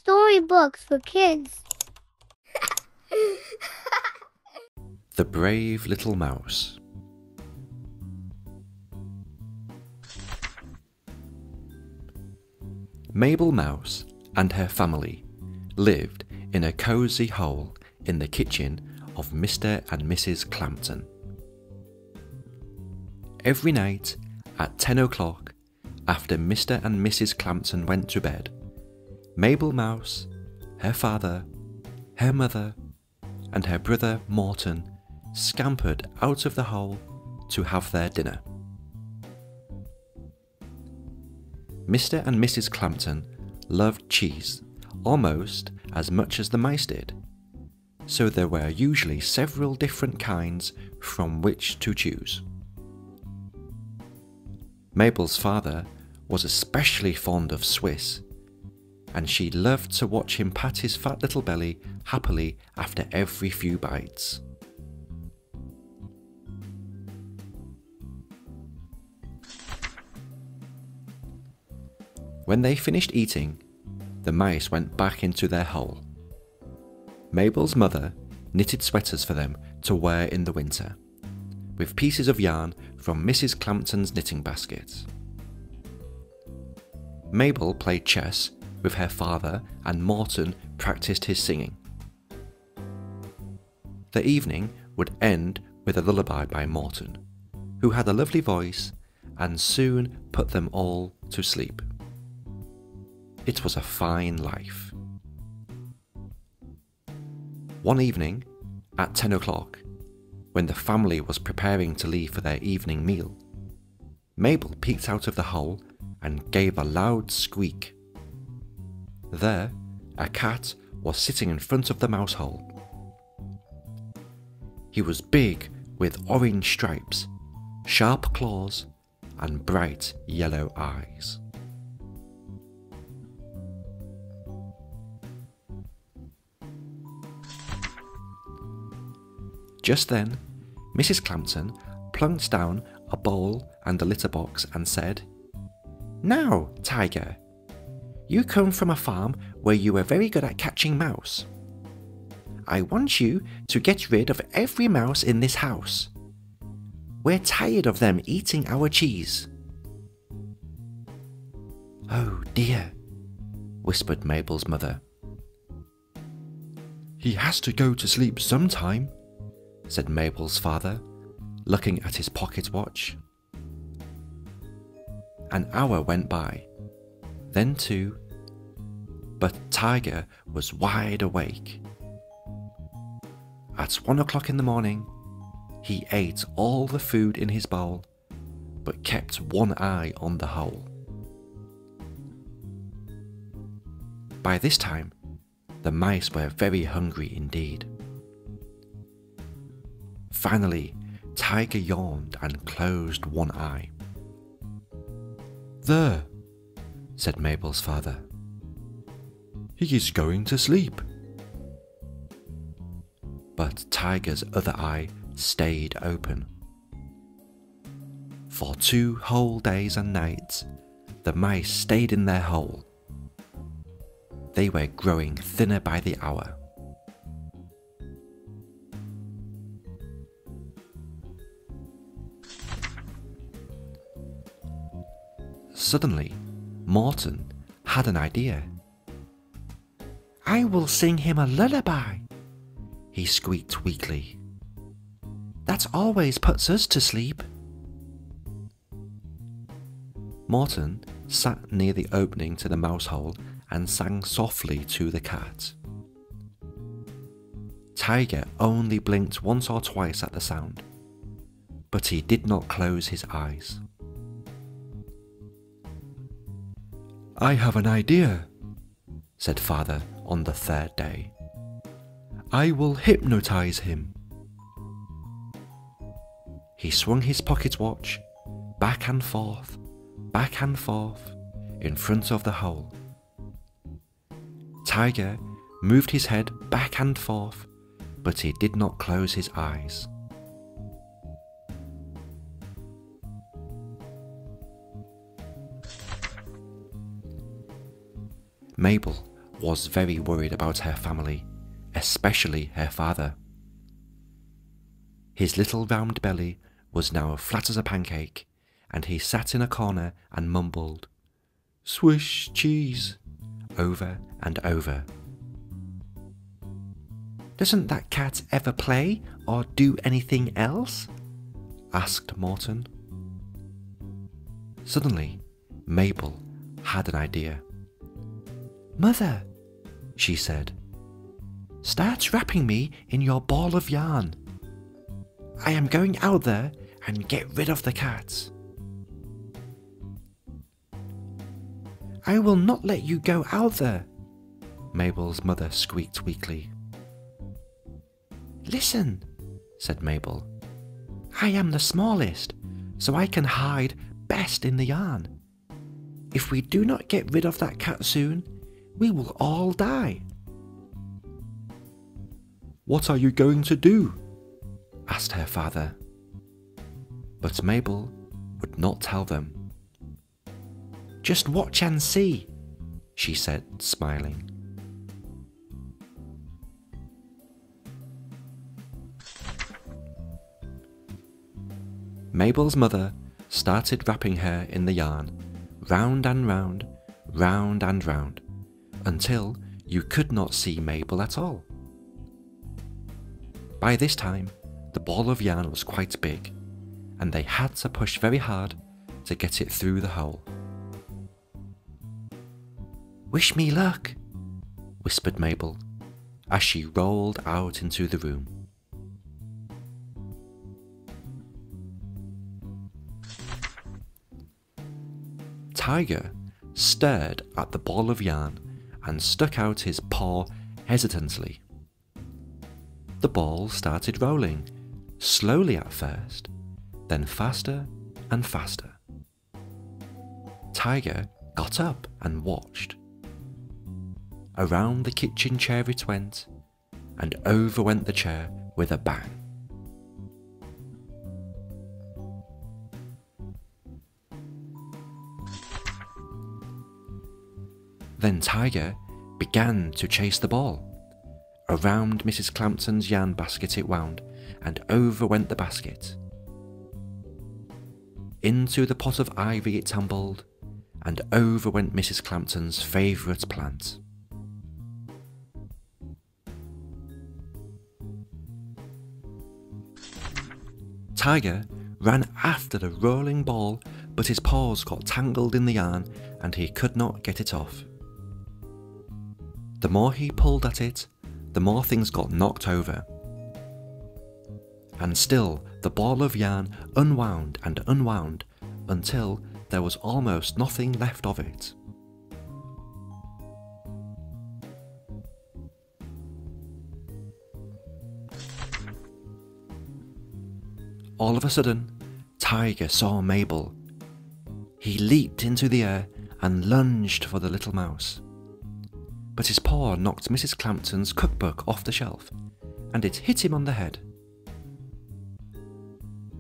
storybooks for kids. The Brave Little Mouse. Mabel Mouse and her family lived in a cosy hole in the kitchen of Mr. and Mrs. Clampton. Every night at 10 o'clock, after Mr. and Mrs. Clampton went to bed, Mabel Mouse, her father, her mother, and her brother Morton scampered out of the hole to have their dinner. Mr. and Mrs. Clampton loved cheese almost as much as the mice did, so there were usually several different kinds from which to choose. Mabel's father was especially fond of Swiss, and she loved to watch him pat his fat little belly happily after every few bites. When they finished eating, the mice went back into their hole. Mabel's mother knitted sweaters for them to wear in the winter, with pieces of yarn from Mrs. Clampton's knitting basket. Mabel played chess with her father and Morton practiced his singing. The evening would end with a lullaby by Morton, who had a lovely voice and soon put them all to sleep. It was a fine life. One evening, at 10 o'clock, when the family was preparing to leave for their evening meal, Mabel peeked out of the hole and gave a loud squeak. There, a cat was sitting in front of the mouse hole. He was big with orange stripes, sharp claws, and bright yellow eyes. Just then, Mrs. Clampton plunked down a bowl and a litter box and said, "Now, Tiger, you come from a farm where you were very good at catching mouse. I want you to get rid of every mouse in this house. We're tired of them eating our cheese." "Oh dear," whispered Mabel's mother. "He has to go to sleep sometime," said Mabel's father, looking at his pocket watch. An hour went by, then two, but Tiger was wide awake. At 1 o'clock in the morning, he ate all the food in his bowl, but kept one eye on the hole. By this time, the mice were very hungry indeed. Finally, Tiger yawned and closed one eye. "There," said Mabel's father. "He is going to sleep." But Tiger's other eye stayed open. For 2 whole days and nights, the mice stayed in their hole. They were growing thinner by the hour. Suddenly, Morton had an idea. "I will sing him a lullaby," he squeaked weakly. "That always puts us to sleep." Morton sat near the opening to the mouse hole and sang softly to the cat. Tiger only blinked once or twice at the sound, but he did not close his eyes. "I have an idea," said Father on the 3rd day. "I will hypnotize him." He swung his pocket watch back and forth, in front of the hole. Tiger moved his head back and forth, but he did not close his eyes. Mabel was very worried about her family, especially her father. His little round belly was now flat as a pancake, and he sat in a corner and mumbled, "Swish cheese," over and over. "Doesn't that cat ever play or do anything else?" asked Morton. Suddenly, Mabel had an idea. "Mother," she said, "start wrapping me in your ball of yarn. I am going out there and get rid of the cats." "I will not let you go out there," Mabel's mother squeaked weakly. "Listen," said Mabel. "I am the smallest, so I can hide best in the yarn. If we do not get rid of that cat soon, we will all die." "What are you going to do?" asked her father. But Mabel would not tell them. "Just watch and see," she said, smiling. Mabel's mother started wrapping her in the yarn, round and round, round and round, until you could not see Mabel at all. By this time, the ball of yarn was quite big, and they had to push very hard to get it through the hole. "Wish me luck," whispered Mabel, as she rolled out into the room. Tiger stared at the ball of yarn and stuck out his paw hesitantly. The ball started rolling, slowly at first, then faster and faster. Tiger got up and watched. Around the kitchen chair it went, and over went the chair with a bang. Then Tiger began to chase the ball. Around Mrs. Clampton's yarn basket it wound, and over went the basket. Into the pot of ivy it tumbled, and over went Mrs. Clampton's favourite plant. Tiger ran after the rolling ball, but his paws got tangled in the yarn and he could not get it off. The more he pulled at it, the more things got knocked over. And still the ball of yarn unwound and unwound until there was almost nothing left of it. All of a sudden, Tiger saw Mabel. He leaped into the air and lunged for the little mouse. But his paw knocked Mrs. Clampton's cookbook off the shelf, and it hit him on the head.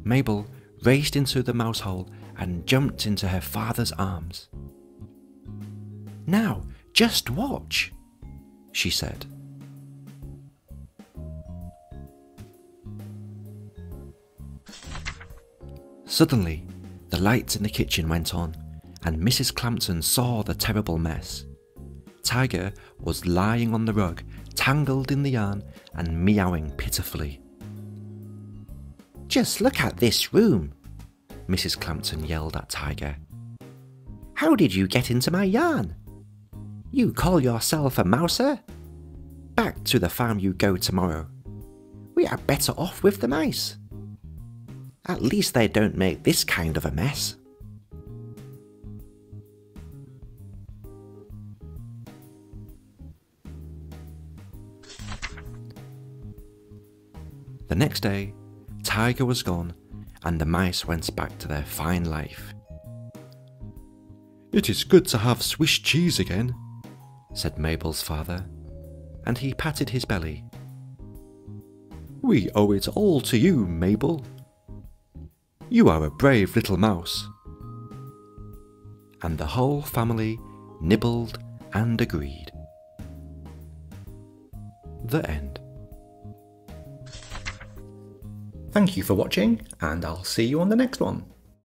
Mabel raced into the mouse hole and jumped into her father's arms. "Now, just watch," she said. Suddenly, the lights in the kitchen went on, and Mrs. Clampton saw the terrible mess. Tiger was lying on the rug, tangled in the yarn and meowing pitifully. "Just look at this room," Mrs. Clampton yelled at Tiger. "How did you get into my yarn? You call yourself a mouser? Back to the farm you go tomorrow. We are better off with the mice. At least they don't make this kind of a mess." The next day, Tiger was gone, and the mice went back to their fine life. "It is good to have Swiss cheese again," said Mabel's father, and he patted his belly. "We owe it all to you, Mabel. You are a brave little mouse." And the whole family nibbled and agreed. The end. Thank you for watching, and I'll see you on the next one.